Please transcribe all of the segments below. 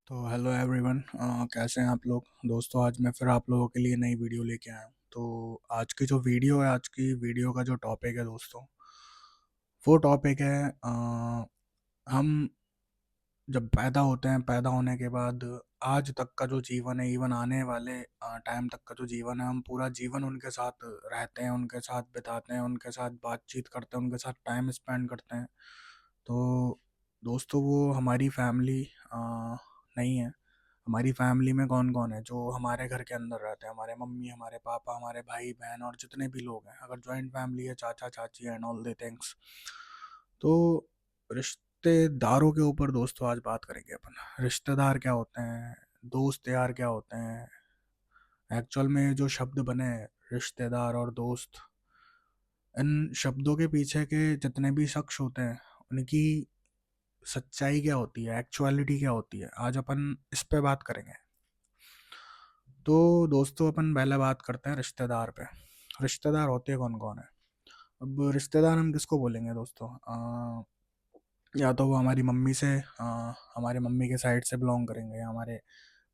तो hello everyone, कैसे हैं आप लोग। दोस्तों, आज मैं फिर आप लोगों के लिए नई वीडियो लेके आया हूँ। तो आज की वीडियो का जो टॉपिक है दोस्तों, वो टॉपिक है हम जब पैदा होते हैं, पैदा होने के बाद आज तक का जो जीवन है, इवन आने वाले टाइम तक का जो जीवन है, हम पूरा जीवन उनके साथ रहते हैं, उनके साथ बिताते हैं, उनके साथ बातचीत करते हैं, उनके साथ टाइम स्पेंड करते हैं। तो दोस्तों, वो हमारी फैमिली नहीं है। हमारी फैमिली में कौन कौन है जो हमारे घर के अंदर रहते हैं? हमारे मम्मी, हमारे पापा, हमारे भाई बहन और जितने भी लोग हैं। अगर जॉइंट फैमिली है, चाचा चाची एंड ऑल दे थिंग्स। तो रिश्तेदारों के ऊपर दोस्तों आज बात करेंगे अपन। रिश्तेदार क्या होते हैं, दोस्त यार क्या होते हैं। एक्चुअल में जो शब्द बने हैं, रिश्तेदार और दोस्त, इन शब्दों के पीछे के जितने भी शख्स होते हैं, उनकी सच्चाई क्या होती है, एक्चुअलिटी क्या होती है, आज अपन इस पे बात करेंगे। तो दोस्तों, अपन पहले बात करते हैं रिश्तेदार पे। रिश्तेदार होते कौन कौन है? अब रिश्तेदार हम किसको बोलेंगे दोस्तों? या तो वो हमारी मम्मी से, हमारे मम्मी के साइड से बिलोंग करेंगे, या हमारे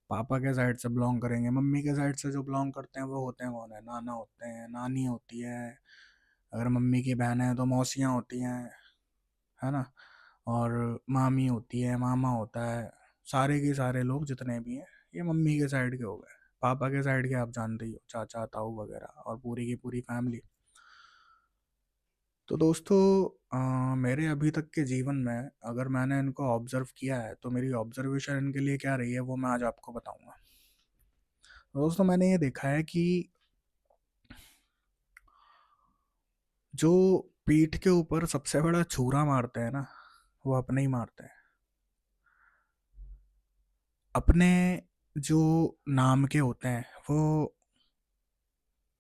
पापा के साइड से बिलोंग करेंगे। मम्मी के साइड से जो बिलोंग करते हैं वो होते हैं कौन है? नाना होते हैं, नानी होती है। अगर मम्मी की बहन है तो मौसियाँ होती हैं, है ना। और मामी होती है, मामा होता है। सारे के सारे लोग जितने भी हैं, ये मम्मी के साइड के हो गए। पापा के साइड के आप जानते ही हो, चाचा ताऊ वगैरह, और पूरी की पूरी फैमिली। तो दोस्तों, मेरे अभी तक के जीवन में अगर मैंने इनको ऑब्जर्व किया है, तो मेरी ऑब्जर्वेशन इनके लिए क्या रही है वो मैं आज आपको बताऊंगा। दोस्तों, मैंने ये देखा है कि जो पीठ के ऊपर सबसे बड़ा छुरा मारते हैं ना, वो अपने ही मारते हैं। अपने जो नाम के होते हैं, वो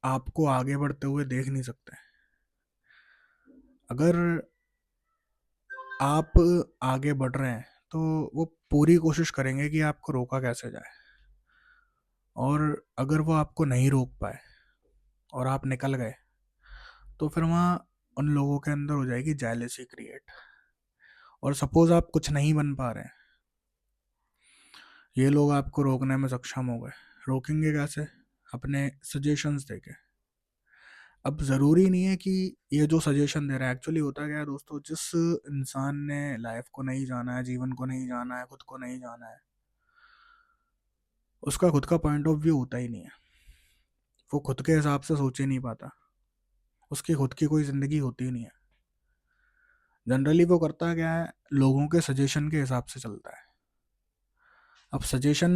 आपको आगे बढ़ते हुए देख नहीं सकते। अगर आप आगे बढ़ रहे हैं तो वो पूरी कोशिश करेंगे कि आपको रोका कैसे जाए। और अगर वो आपको नहीं रोक पाए और आप निकल गए, तो फिर वहाँ उन लोगों के अंदर हो जाएगी जेलेसी क्रिएट। और सपोज आप कुछ नहीं बन पा रहे हैं, ये लोग आपको रोकने में सक्षम हो गए। रोकेंगे कैसे? अपने सजेशंस देके। अब ज़रूरी नहीं है कि ये जो सजेशन दे रहा है, एक्चुअली होता क्या है दोस्तों, जिस इंसान ने लाइफ को नहीं जाना है, जीवन को नहीं जाना है, खुद को नहीं जाना है, उसका खुद का पॉइंट ऑफ व्यू होता ही नहीं है। वो खुद के हिसाब से सोच ही नहीं पाता। उसकी खुद की कोई ज़िंदगी होती ही नहीं है। जनरली वो करता क्या है, लोगों के सजेशन के हिसाब से चलता है। अब सजेशन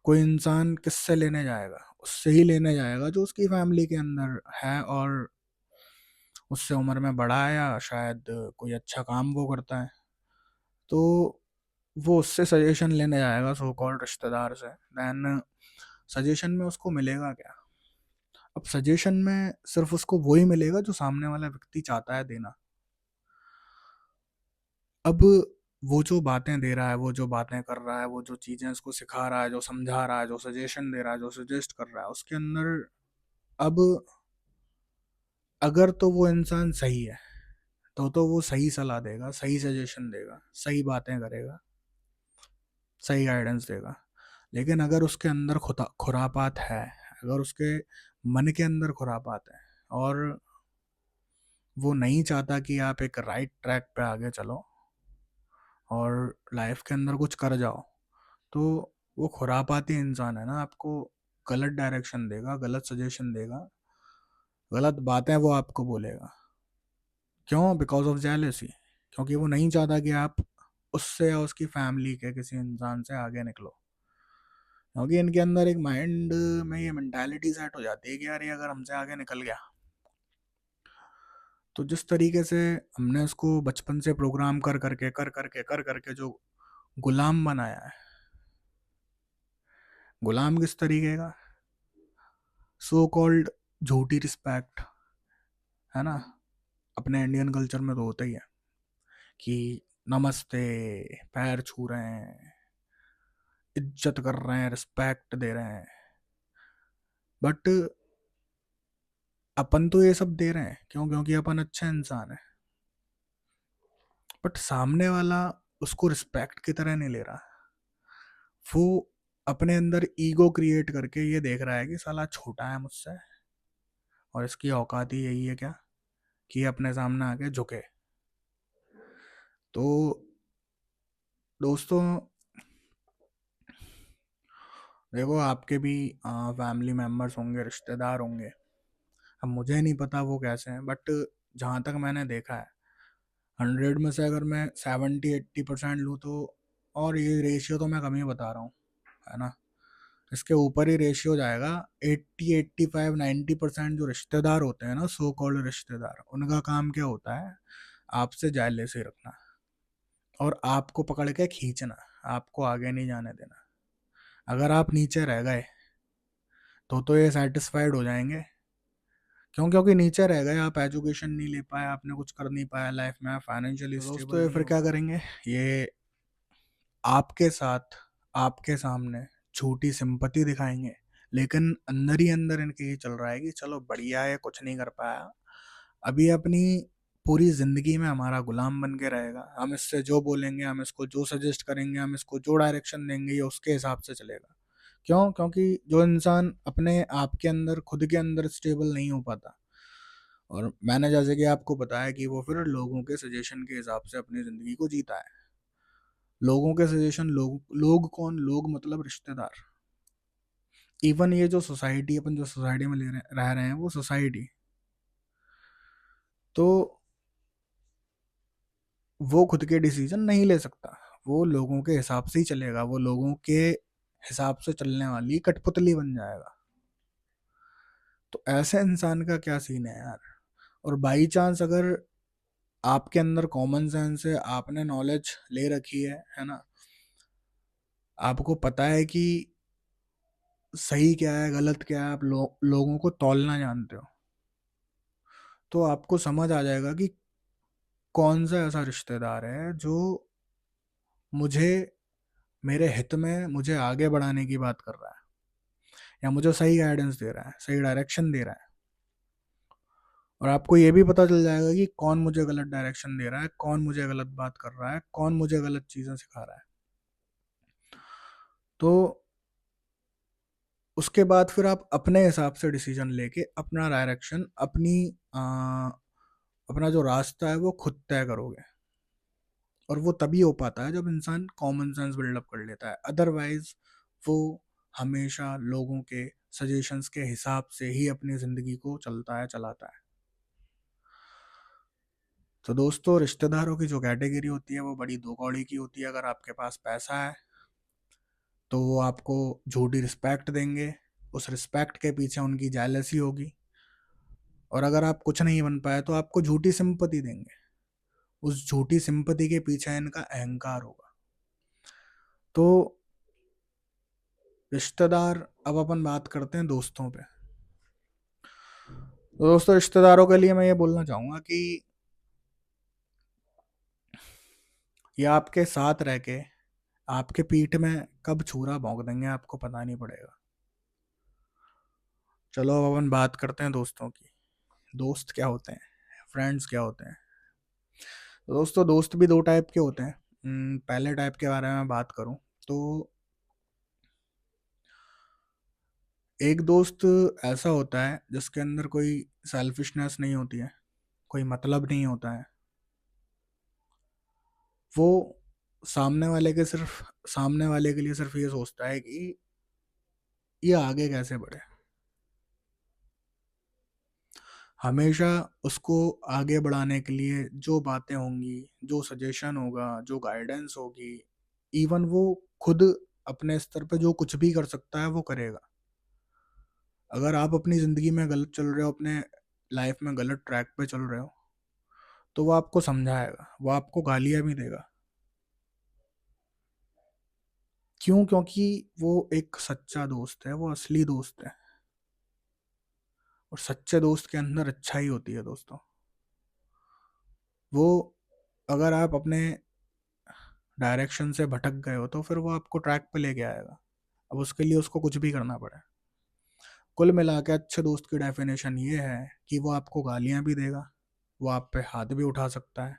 कोई इंसान किससे लेने जाएगा? उससे ही लेने जाएगा जो उसकी फैमिली के अंदर है, और उससे उम्र में बड़ा है, या शायद कोई अच्छा काम वो करता है। तो वो उससे सजेशन लेने जाएगा, सो कॉल्ड रिश्तेदार से। देन सजेशन में उसको मिलेगा क्या? अब सजेशन में सिर्फ उसको वही मिलेगा जो सामने वाला व्यक्ति चाहता है देना। अब वो जो बातें दे रहा है, वो जो बातें कर रहा है, वो जो चीज़ें उसको सिखा रहा है, जो समझा रहा है, जो सजेशन दे रहा है, जो सजेस्ट कर रहा है, उसके अंदर अब अगर तो वो इंसान सही है, तो वो सही सलाह देगा, सही सजेशन देगा, सही बातें करेगा, सही गाइडेंस देगा। लेकिन अगर उसके अंदर खुरापात है, अगर उसके मन के अंदर खुरापात है, और वो नहीं चाहता कि आप एक राइट ट्रैक पे आगे चलो और लाइफ के अंदर कुछ कर जाओ, तो वो खुरापाती इंसान है ना, आपको गलत डायरेक्शन देगा, गलत सजेशन देगा, गलत बातें वो आपको बोलेगा। क्यों? Because of jealousy. क्योंकि वो नहीं चाहता कि आप उससे या उसकी फैमिली के किसी इंसान से आगे निकलो। क्योंकि इनके अंदर एक माइंड में ये मेंटालिटी सेट हो जाती है कि यार ये अगर हमसे आगे निकल गया, तो जिस तरीके से हमने उसको बचपन से प्रोग्राम कर करके जो गुलाम बनाया है। गुलाम किस तरीके का? सो कॉल्ड झूठी रिस्पेक्ट, है ना। अपने इंडियन कल्चर में तो होता ही है कि नमस्ते, पैर छू रहे हैं, इज्जत कर रहे हैं, रिस्पेक्ट दे रहे हैं। बट अपन तो ये सब दे रहे हैं क्यों? क्योंकि अपन अच्छे इंसान है। बट सामने वाला उसको रिस्पेक्ट की तरह नहीं ले रहा। वो अपने अंदर ईगो क्रिएट करके ये देख रहा है कि साला छोटा है मुझसे और इसकी औकात ही यही है क्या कि ये अपने सामने आके झुके। तो दोस्तों देखो, आपके भी फैमिली मेम्बर्स होंगे, रिश्तेदार होंगे। अब मुझे नहीं पता वो कैसे हैं, बट जहाँ तक मैंने देखा है 100 में से अगर मैं 70-80% लूँ तो, और ये रेशियो तो मैं कम ही बता रहा हूँ, है ना, इसके ऊपर ही रेशियो जाएगा। 80-85-90% जो रिश्तेदार होते हैं ना, सो कॉल्ड रिश्तेदार, उनका काम क्या होता है, आपसे जेलसी रखना और आपको पकड़ के खींचना, आपको आगे नहीं जाने देना। अगर आप नीचे रह गए तो ये सेटिस्फाइड हो जाएंगे। क्यों? क्योंकि नीचे रह गए आप, एजुकेशन नहीं ले पाए, आपने कुछ कर नहीं पाया लाइफ में, फाइनेंशियली स्टेबल दोस्तों ये फिर क्या करेंगे, ये आपके साथ आपके सामने झूठी सिंपति दिखाएंगे, लेकिन अंदर ही अंदर इनके ये चल रहा है कि चलो बढ़िया है, कुछ नहीं कर पाया, अभी अपनी पूरी जिंदगी में हमारा गुलाम बन के रहेगा, हम इससे जो बोलेंगे, हम इसको जो सजेस्ट करेंगे, हम इसको जो डायरेक्शन देंगे, ये उसके हिसाब से चलेगा। क्यों? क्योंकि जो इंसान अपने आप के अंदर, खुद के अंदर स्टेबल नहीं हो पाता, और मैंने जैसे कि आपको बताया कि वो फिर लोगों के सजेशन के हिसाब से अपनी ज़िंदगी को जीता है। लोगों के सजेशन, लोग कौन? लोग मतलब रिश्तेदार। इवन ये जो सोसाइटी, अपन जो सोसाइटी में रह रहे हैं, वो सोसाइटी, तो वो खुद के डिसीजन नहीं ले सकता, वो लोगों के हिसाब से ही चलेगा, वो लोगों के हिसाब से चलने वाली कठपुतली बन जाएगा। तो ऐसे इंसान का क्या सीन है यार। और बाई चांस अगर आपके अंदर कॉमन सेंस है, आपने नॉलेज ले रखी है ना, आपको पता है कि सही क्या है, गलत क्या है, आप लोगों को तौलना जानते हो, तो आपको समझ आ जाएगा कि कौन सा ऐसा रिश्तेदार है जो मुझे, मेरे हित में मुझे आगे बढ़ाने की बात कर रहा है, या मुझे सही गाइडेंस दे रहा है, सही डायरेक्शन दे रहा है। और आपको ये भी पता चल जाएगा कि कौन मुझे गलत डायरेक्शन दे रहा है, कौन मुझे गलत बात कर रहा है, कौन मुझे गलत चीज़ें सिखा रहा है। तो उसके बाद फिर आप अपने हिसाब से डिसीजन लेके अपना डायरेक्शन, आ, अपना जो रास्ता है वो खुद तय करोगे। और वो तभी हो पाता है जब इंसान कॉमन सेंस बिल्डअप कर लेता है, अदरवाइज वो हमेशा लोगों के सजेशंस के हिसाब से ही अपनी ज़िंदगी को चलता है, चलाता है। तो दोस्तों, रिश्तेदारों की जो कैटेगरी होती है वो बड़ी दो कौड़ी की होती है। अगर आपके पास पैसा है तो वो आपको झूठी रिस्पेक्ट देंगे, उस रिस्पेक्ट के पीछे उनकी जेलसी होगी। और अगर आप कुछ नहीं बन पाए तो आपको झूठी सिंपति देंगे, उस झूठी सिंपति के पीछे इनका अहंकार होगा। तो रिश्तेदार, अब अपन बात करते हैं दोस्तों पे। तो दोस्तों, रिश्तेदारों के लिए मैं ये बोलना चाहूँगा कि ये आपके साथ रह के आपके पीठ में कब छुरा भोंक देंगे आपको पता नहीं पड़ेगा। चलो अब अपन बात करते हैं दोस्तों की। दोस्त क्या होते हैं, फ्रेंड्स क्या होते हैं। तो दोस्तों, दोस्त भी दो टाइप के होते हैं। पहले टाइप के बारे में बात करूं तो एक दोस्त ऐसा होता है जिसके अंदर कोई सेल्फिशनेस नहीं होती है, कोई मतलब नहीं होता है। वो सामने वाले के लिए सिर्फ ये सोचता है कि ये आगे कैसे बढ़े, हमेशा उसको आगे बढ़ाने के लिए जो बातें होंगी, जो सजेशन होगा, जो गाइडेंस होगी, इवन वो खुद अपने स्तर पे जो कुछ भी कर सकता है वो करेगा। अगर आप अपनी ज़िंदगी में गलत चल रहे हो, अपने लाइफ में गलत ट्रैक पे चल रहे हो, तो वो आपको समझाएगा, वो आपको गालियाँ भी देगा। क्यों? क्योंकि वो एक सच्चा दोस्त है, वो असली दोस्त है। और सच्चे दोस्त के अंदर अच्छाई होती है दोस्तों। वो, अगर आप अपने डायरेक्शन से भटक गए हो तो फिर वो आपको ट्रैक पे लेके आएगा, अब उसके लिए उसको कुछ भी करना पड़े। कुल मिला के अच्छे दोस्त की डेफिनेशन ये है कि वो आपको गालियां भी देगा, वो आप पे हाथ भी उठा सकता है,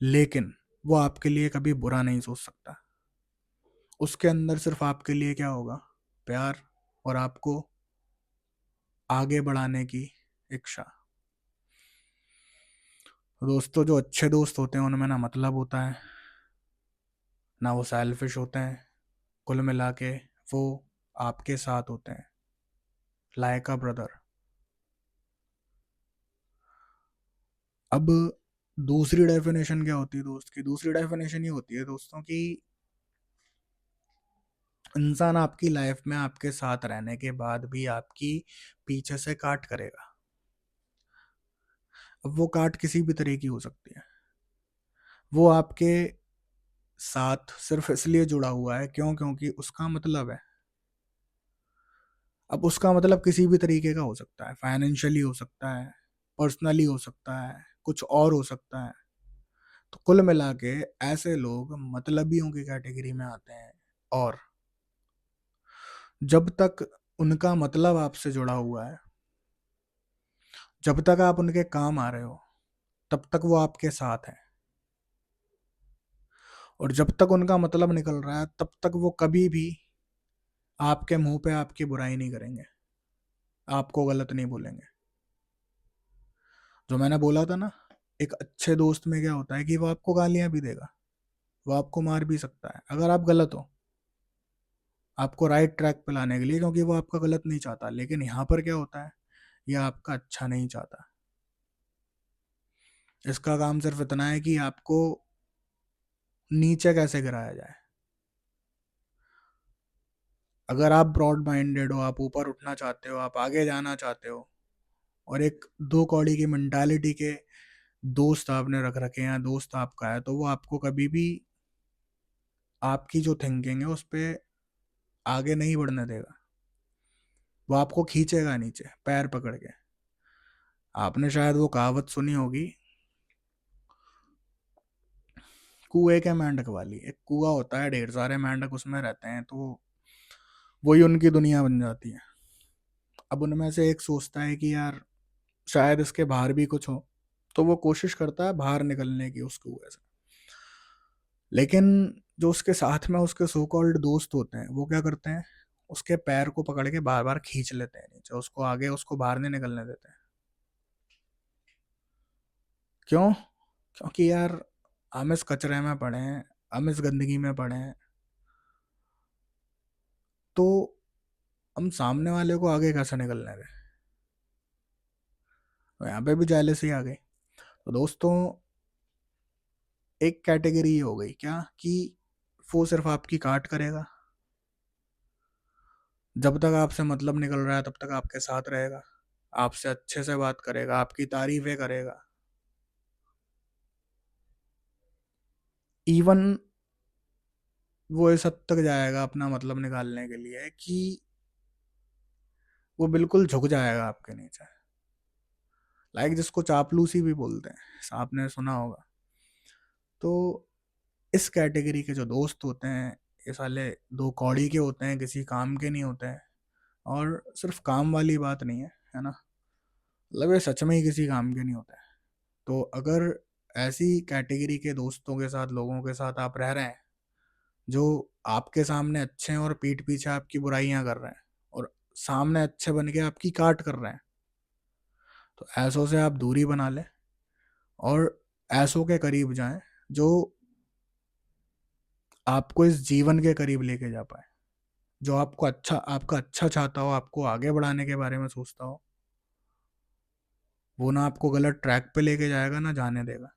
लेकिन वो आपके लिए कभी बुरा नहीं सोच सकता। उसके अंदर सिर्फ आपके लिए क्या होगा? प्यार और आपको आगे बढ़ाने की इच्छा। तो दोस्तों, जो अच्छे दोस्त होते हैं उनमें ना मतलब होता है, ना वो सेल्फिश होते हैं। कुल मिला के वो आपके साथ होते हैं, लाइक अ ब्रदर। अब दूसरी डेफिनेशन क्या होती है दोस्त की? दूसरी डेफिनेशन ये होती है दोस्तों की, इंसान आपकी लाइफ में आपके साथ रहने के बाद भी आपकी पीछे से काट करेगा। अब वो काट किसी भी तरह की हो सकती है। वो आपके साथ सिर्फ इसलिए जुड़ा हुआ है क्योंकि उसका मतलब है। अब उसका मतलब किसी भी तरीके का हो सकता है, फाइनेंशियली हो सकता है, पर्सनली हो सकता है, कुछ और हो सकता है। तो कुल मिला के ऐसे लोग मतलबियों की कैटेगरी में आते हैं। और जब तक उनका मतलब आपसे जुड़ा हुआ है, जब तक आप उनके काम आ रहे हो, तब तक वो आपके साथ है। और जब तक उनका मतलब निकल रहा है, तब तक वो कभी भी आपके मुंह पे आपकी बुराई नहीं करेंगे, आपको गलत नहीं बोलेंगे। जो मैंने बोला था ना, एक अच्छे दोस्त में क्या होता है कि वो आपको गालियां भी देगा, वो आपको मार भी सकता है अगर आप गलत हो, आपको राइट ट्रैक पे लाने के लिए, क्योंकि वो आपका गलत नहीं चाहता। लेकिन यहाँ पर क्या होता है, ये आपका अच्छा नहीं चाहता। इसका काम सिर्फ इतना है कि आपको नीचे कैसे गिराया जाए। अगर आप ब्रॉड माइंडेड हो, आप ऊपर उठना चाहते हो, आप आगे जाना चाहते हो, और एक दो कौड़ी की मेंटालिटी के दोस्त आपने रख रखे हैं, दोस्त आपका है, तो वो आपको कभी भी आपकी जो थिंकिंग है उस पर आगे नहीं बढ़ने देगा। वो आपको खींचेगा नीचे पैर पकड़ के। आपने शायद वो कहावत सुनी होगी, कुएं के मेंढक वाली। एक कुआ होता है, ढेर सारे मेंढक उसमें रहते हैं, तो वही उनकी दुनिया बन जाती है। अब उनमें से एक सोचता है कि यार शायद इसके बाहर भी कुछ हो, तो वो कोशिश करता है बाहर निकलने की उस कुएं से। लेकिन जो उसके साथ में उसके सो कॉल्ड दोस्त होते हैं, वो क्या करते हैं, उसके पैर को पकड़ के बार बार खींच लेते हैं नीचे, उसको आगे, उसको बाहर नहीं निकलने देते हैं। क्यों? क्योंकि यार हम इस कचरे में पड़े हैं, हम इस गंदगी में पड़े हैं, तो हम सामने वाले को आगे कैसे निकलने दें? तो यहाँ पे भी जेलसी आ गई। तो दोस्तों, एक कैटेगरी हो गई क्या कि वो सिर्फ आपकी काट करेगा, जब तक आपसे मतलब निकल रहा है तब तक आपके साथ रहेगा, आपसे अच्छे से बात करेगा, आपकी तारीफें करेगा, इवन वो इस हद तक जाएगा अपना मतलब निकालने के लिए कि वो बिल्कुल झुक जाएगा आपके नीचे। लाइक जिसको चापलूसी भी बोलते हैं, आपने सुना होगा। तो इस कैटेगरी के जो दोस्त होते हैं, ये साले दो कौड़ी के होते हैं, किसी काम के नहीं होते हैं। और सिर्फ काम वाली बात नहीं है, है ना, मतलब ये सच में ही किसी काम के नहीं होते हैं। तो अगर ऐसी कैटेगरी के दोस्तों के साथ, लोगों के साथ आप रह रहे हैं, जो आपके सामने अच्छे हैं और पीठ पीछे आपकी बुराइयां कर रहे हैं, और सामने अच्छे बन के आपकी काट कर रहे हैं, तो ऐसों से आप दूरी बना लें और ऐसों के करीब जाएं जो आपको इस जीवन के करीब लेके जा पाए, जो आपको अच्छा, आपका अच्छा चाहता हो, आपको आगे बढ़ाने के बारे में सोचता हो। वो ना आपको गलत ट्रैक पे लेके जाएगा, ना जाने देगा।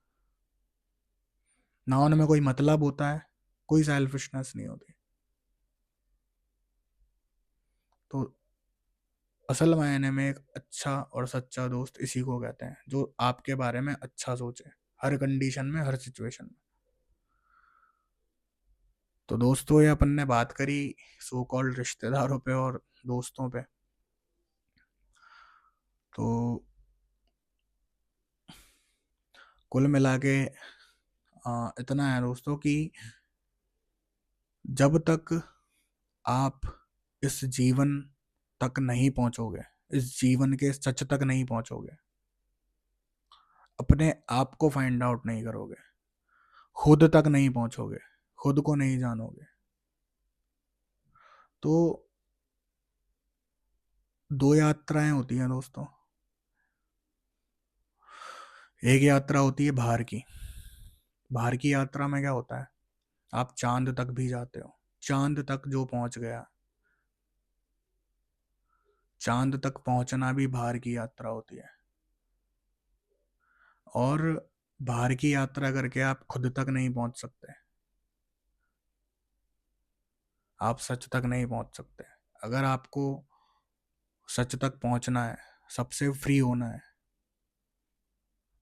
ना उनमें कोई मतलब होता है, कोई सेल्फिशनेस नहीं होती। तो असल मायने में एक अच्छा और सच्चा दोस्त इसी को कहते हैं, जो आपके बारे में अच्छा सोचे, हर कंडीशन में, हर सिचुएशन में। तो दोस्तों, ये अपन ने बात करी सो कॉल्ड रिश्तेदारों पे और दोस्तों पे। तो कुल मिला के इतना है दोस्तों कि जब तक आप इस जीवन तक नहीं पहुंचोगे, इस जीवन के सच तक नहीं पहुंचोगे, अपने आप को फाइंड आउट नहीं करोगे, खुद तक नहीं पहुंचोगे, खुद को नहीं जानोगे, तो दो यात्राएं होती हैं दोस्तों। एक यात्रा होती है बाहर की। बाहर की यात्रा में क्या होता है, आप चांद तक भी जाते हो। चांद तक जो पहुंच गया, चांद तक पहुंचना भी बाहर की यात्रा होती है। और बाहर की यात्रा करके आप खुद तक नहीं पहुंच सकते, आप सच तक नहीं पहुंच सकते। अगर आपको सच तक पहुंचना है, सबसे फ्री होना है,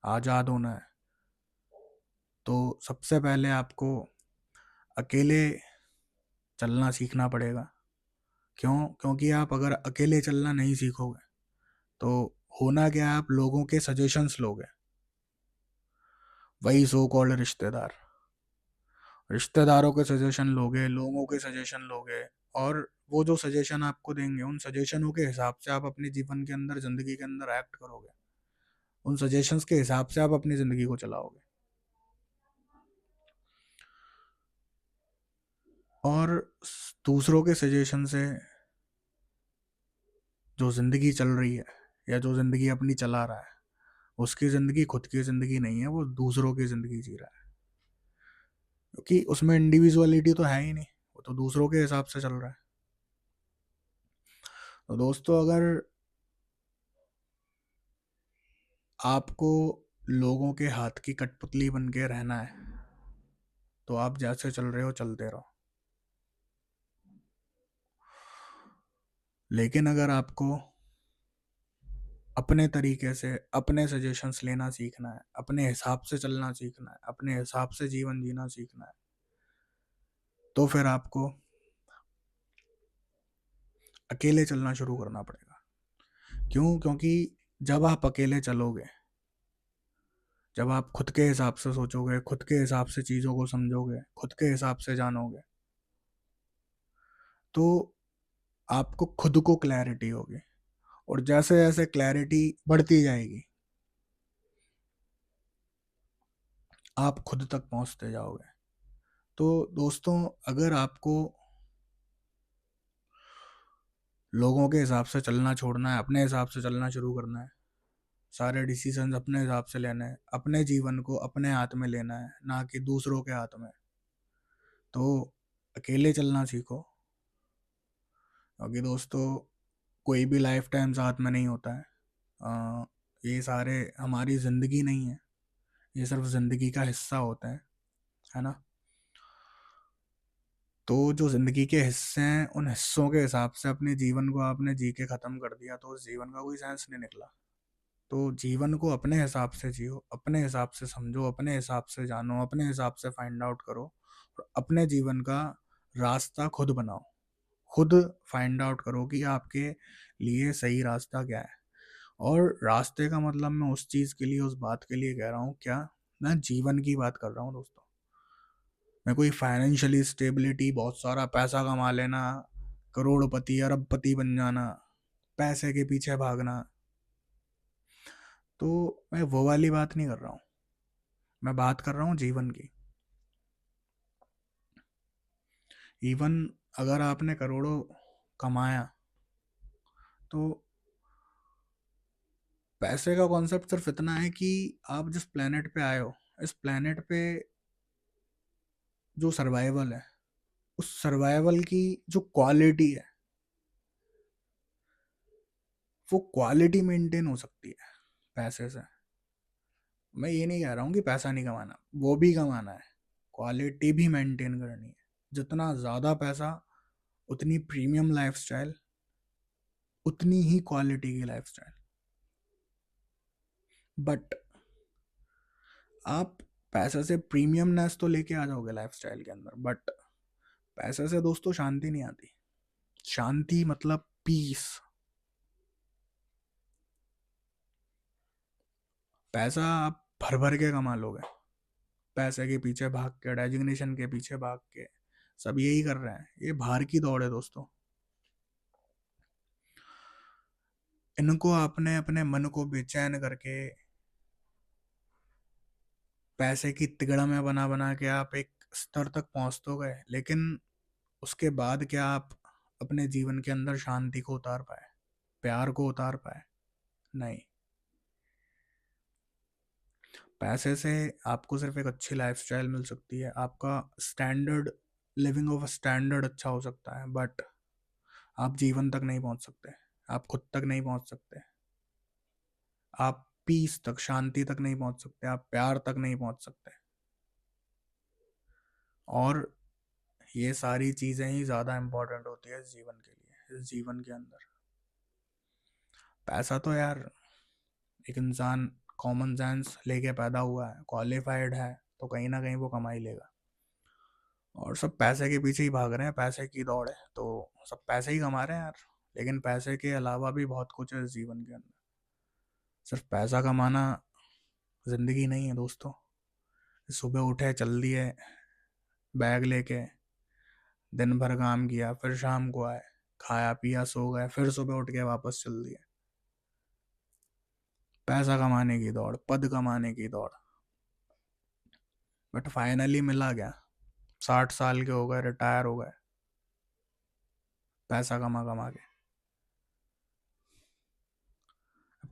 आज़ाद होना है, तो सबसे पहले आपको अकेले चलना सीखना पड़ेगा। क्यों? क्योंकि आप अगर अकेले चलना नहीं सीखोगे तो होना क्या है, आप लोगों के सजेशंस लोगे। वही सो कॉल्ड रिश्तेदार, रिश्तेदारों के सजेशन लोगे, लोगों के सजेशन लोगे। और वो जो सजेशन आपको देंगे, उन सजेशनों के हिसाब से आप अपने जीवन के अंदर, जिंदगी के अंदर एक्ट करोगे। उन सजेशंस के हिसाब से आप अपनी जिंदगी को चलाओगे। और दूसरों के सजेशन से जो जिंदगी चल रही है, या जो जिंदगी अपनी चला रहा है, उसकी जिंदगी खुद की जिंदगी नहीं है, वो दूसरों की जिंदगी जी रहा है। क्योंकि उसमें इंडिविजुअलिटी तो है ही नहीं, वो तो दूसरों के हिसाब से चल रहा है। तो दोस्तों, अगर आपको लोगों के हाथ की कठपुतली बन के रहना है, तो आप जैसे चल रहे हो चलते रहो। लेकिन अगर आपको अपने तरीके से अपने सजेशंस लेना सीखना है, अपने हिसाब से चलना सीखना है, अपने हिसाब से जीवन जीना सीखना है, तो फिर आपको अकेले चलना शुरू करना पड़ेगा। क्यों? क्योंकि जब आप अकेले चलोगे, जब आप खुद के हिसाब से सोचोगे, खुद के हिसाब से चीज़ों को समझोगे, खुद के हिसाब से जानोगे, तो आपको खुद को क्लैरिटी होगी। और जैसे जैसे क्लैरिटी बढ़ती जाएगी, आप खुद तक पहुंचते जाओगे। तो दोस्तों, अगर आपको लोगों के हिसाब से चलना छोड़ना है, अपने हिसाब से चलना शुरू करना है, सारे डिसीजंस अपने हिसाब से लेने हैं, अपने जीवन को अपने हाथ में लेना है, ना कि दूसरों के हाथ में, तो अकेले चलना सीखो। क्योंकि दोस्तों, कोई भी लाइफ टाइम साथ में नहीं होता है। ये सारे हमारी ज़िंदगी नहीं है, ये सिर्फ ज़िंदगी का हिस्सा होते हैं, है ना। तो जो ज़िंदगी के हिस्से हैं, उन हिस्सों के हिसाब से अपने जीवन को आपने जी के ख़त्म कर दिया तो उस जीवन का कोई सेंस नहीं निकला। तो जीवन को अपने हिसाब से जियो, अपने हिसाब से समझो, अपने हिसाब से जानो, अपने हिसाब से फाइंड आउट करो, और अपने जीवन का रास्ता खुद बनाओ। खुद फाइंड आउट करो कि आपके लिए सही रास्ता क्या है। और रास्ते का मतलब मैं उस चीज़ के लिए, उस बात के लिए कह रहा हूँ क्या, मैं जीवन की बात कर रहा हूँ दोस्तों। मैं कोई फाइनेंशियली स्टेबिलिटी, बहुत सारा पैसा कमा लेना, करोड़पति अरबपति बन जाना, पैसे के पीछे भागना, तो मैं वो वाली बात नहीं कर रहा हूँ। मैं बात कर रहा हूँ जीवन की। इवन अगर आपने करोड़ों कमाया, तो पैसे का कॉन्सेप्ट सिर्फ इतना है कि आप जिस प्लेनेट पे आए हो, इस प्लेनेट पे जो सर्वाइवल है, उस सर्वाइवल की जो क्वालिटी है, वो क्वालिटी मेंटेन हो सकती है पैसे से। मैं ये नहीं कह रहा हूँ कि पैसा नहीं कमाना, वो भी कमाना है, क्वालिटी भी मेंटेन करनी है। जितना ज़्यादा पैसा, उतनी प्रीमियम लाइफस्टाइल, उतनी ही क्वालिटी की लाइफस्टाइल। बट आप पैसे से प्रीमियमनेस तो लेके आ जाओगे लाइफस्टाइल के अंदर, बट पैसे से दोस्तों शांति नहीं आती। शांति मतलब पीस। पैसा आप भर भर के कमा लोगे, पैसे के पीछे भाग के, डेजिग्नेशन के पीछे भाग के, सब यही कर रहे हैं। ये बाहर की दौड़ है दोस्तों। इनको आपने अपने मन को बेचैन करके, पैसे की तिगड़ा में बना बना के आप एक स्तर तक पहुंच तो गए, लेकिन उसके बाद क्या आप अपने जीवन के अंदर शांति को उतार पाए, प्यार को उतार पाए? नहीं। पैसे से आपको सिर्फ एक अच्छी लाइफस्टाइल मिल सकती है, आपका स्टैंडर्ड, लिविंग ऑफ स्टैंडर्ड अच्छा हो सकता है, बट आप जीवन तक नहीं पहुंच सकते, आप खुद तक नहीं पहुंच सकते, आप पीस तक, शांति तक नहीं पहुंच सकते, आप प्यार तक नहीं पहुंच सकते। और ये सारी चीजें ही ज्यादा इंपॉर्टेंट होती है इस जीवन के लिए, इस जीवन के अंदर। पैसा तो यार, एक इंसान कॉमन सेंस लेके पैदा हुआ है, क्वालिफाइड है, तो कहीं ना कहीं वो कमा ही लेगा। और सब पैसे के पीछे ही भाग रहे हैं, पैसे की दौड़ है, तो सब पैसे ही कमा रहे हैं यार। लेकिन पैसे के अलावा भी बहुत कुछ है इस जीवन के अंदर। सिर्फ पैसा कमाना जिंदगी नहीं है दोस्तों। सुबह उठे, चल दिए बैग लेके, दिन भर काम किया, फिर शाम को आए, खाया पिया, सो गए, फिर सुबह उठ के वापस चल दिए। पैसा कमाने की दौड़, पद कमाने की दौड़, बट फाइनली मिला क्या? 60 साल के हो गए, रिटायर हो गए, पैसा कमा कमा के।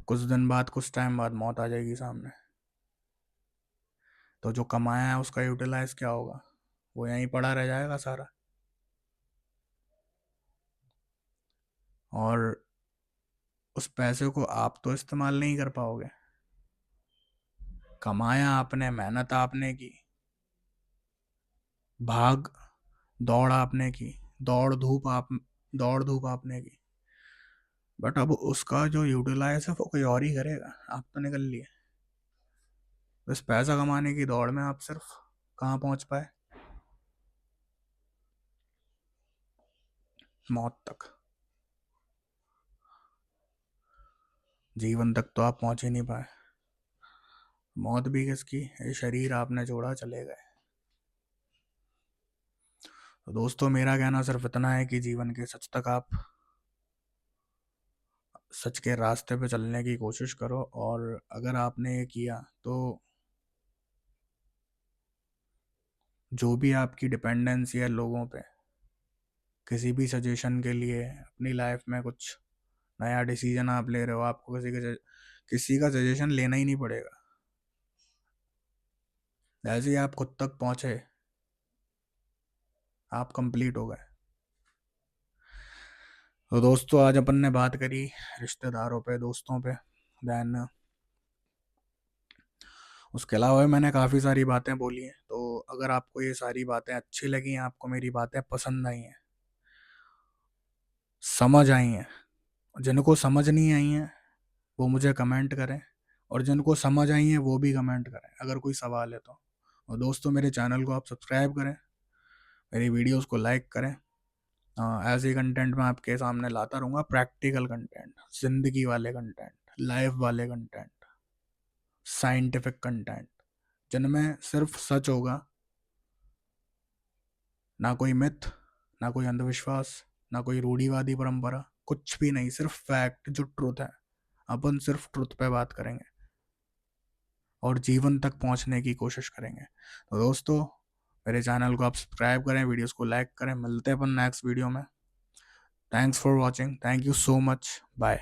कुछ दिन बाद, कुछ टाइम बाद मौत आ जाएगी सामने, तो जो कमाया है उसका यूटिलाइज क्या होगा? वो यहीं पड़ा रह जाएगा सारा। और उस पैसे को आप तो इस्तेमाल नहीं कर पाओगे। कमाया आपने, मेहनत आपने की, भाग दौड़ आपने की, दौड़ धूप आपने की, बट अब उसका जो यूटिलाइज है वो कोई और ही करेगा। आप तो निकल लिए। बस पैसा कमाने की दौड़ में आप सिर्फ कहाँ पहुंच पाए? मौत तक। जीवन तक तो आप पहुंच ही नहीं पाए। मौत भी किसकी? ये शरीर आपने जोड़ा, चले गए। तो दोस्तों, मेरा कहना सिर्फ इतना है कि जीवन के सच तक आप, सच के रास्ते पे चलने की कोशिश करो। और अगर आपने ये किया तो जो भी आपकी डिपेंडेंसी है लोगों पे, किसी भी सजेशन के लिए अपनी लाइफ में कुछ नया डिसीजन आप ले रहे हो, आपको किसी का सजेशन लेना ही नहीं पड़ेगा। जैसे ही आप खुद तक पहुंचे, आप कंप्लीट हो गए। तो दोस्तों, आज अपन ने बात करी रिश्तेदारों पे, दोस्तों पे। देन उसके अलावा भी मैंने काफ़ी सारी बातें बोली हैं। तो अगर आपको ये सारी बातें अच्छी लगी हैं, आपको मेरी बातें पसंद आई हैं, समझ आई हैं, जिनको समझ नहीं आई हैं वो मुझे कमेंट करें, और जिनको समझ आई हैं वो भी कमेंट करें अगर कोई सवाल है तो। और दोस्तों, मेरे चैनल को आप सब्सक्राइब करें, मेरी वीडियोस को लाइक करें। ऐसे कंटेंट मैं आपके सामने लाता रहूँगा, प्रैक्टिकल कंटेंट, जिंदगी वाले कंटेंट, लाइफ वाले कंटेंट, साइंटिफिक कंटेंट, जिनमें सिर्फ सच होगा, ना कोई मिथ, ना कोई अंधविश्वास, ना कोई रूढ़िवादी परंपरा, कुछ भी नहीं, सिर्फ फैक्ट जो ट्रुथ है। अपन सिर्फ ट्रुथ पे बात करेंगे और जीवन तक पहुंचने की कोशिश करेंगे। तो दोस्तों, मेरे चैनल को आप सब्सक्राइब करें, वीडियोस को लाइक करें। मिलते हैं अपन नेक्स्ट वीडियो में। Thanks for watching, thank you so much, bye.